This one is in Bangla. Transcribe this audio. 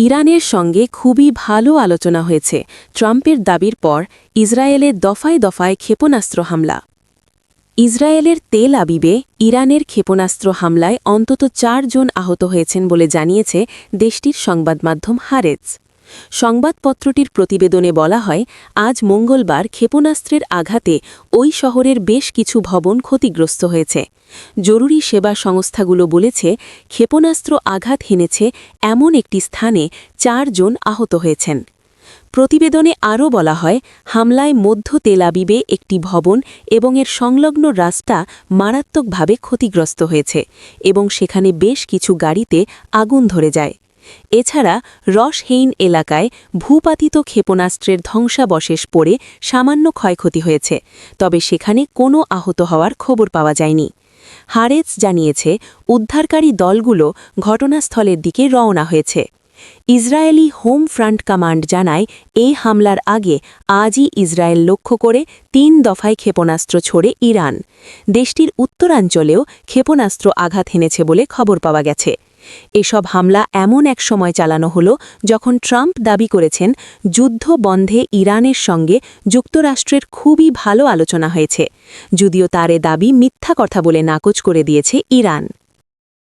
ইরানের সঙ্গে খুবই ভালো আলোচনা হয়েছে ট্রাম্পের দাবির পর ইসরায়েলের দফায় দফায় ক্ষেপণাস্ত্র হামলা। ইসরায়েলের তেল আবিবে ইরানের ক্ষেপণাস্ত্র হামলায় অন্তত ৪ জন আহত হয়েছেন বলে জানিয়েছে দেশটির সংবাদমাধ্যম হারেজ। সংবাদপত্রটির প্রতিবেদনে বলা হয়, আজ মঙ্গলবার ক্ষেপণাস্ত্রের আঘাতে ওই শহরের বেশ কিছু ভবন ক্ষতিগ্রস্ত হয়েছে। জরুরি সেবা সংস্থাগুলো বলেছে, ক্ষেপণাস্ত্র আঘাত হেনেছে এমন একটি স্থানে ৪ জন আহত হয়েছেন। প্রতিবেদনে আরও বলা হয়, হামলায় মধ্য তেল আবিবে একটি ভবন এবং এর সংলগ্ন রাস্তা মারাত্মকভাবে ক্ষতিগ্রস্ত হয়েছে এবং সেখানে বেশ কিছু গাড়িতে আগুন ধরে যায়। এছাড়া রসহেইন এলাকায় ভূপাতিত ক্ষেপণাস্ত্রের ধ্বংসাবশেষ পড়ে সামান্য ক্ষয়ক্ষতি হয়েছে, তবে সেখানে কোনো আহত হওয়ার খবর পাওয়া যায়নি। হারেজ জানিয়েছে, উদ্ধারকারী দলগুলো ঘটনাস্থলের দিকে রওনা হয়েছে। ইসরায়েলি হোম ফ্রন্ট কমান্ড জানায়, এই হামলার আগে আজই ইসরায়েল লক্ষ্য করে ৩ দফায় ক্ষেপণাস্ত্র ছোড়ে ইরান। দেশটির উত্তরাঞ্চলেও ক্ষেপণাস্ত্র আঘাত হেনেছে বলে খবর পাওয়া গেছে। এসব হামলা এমন এক সময় চালানো হলো যখন ট্রাম্প দাবি করেছেন, যুদ্ধ বন্ধে ইরানের সঙ্গে যুক্তরাষ্ট্রের খুবই ভালো আলোচনা হয়েছে, যদিও তার এ দাবি মিথ্যা কথা বলে নাকচ করে দিয়েছে ইরান।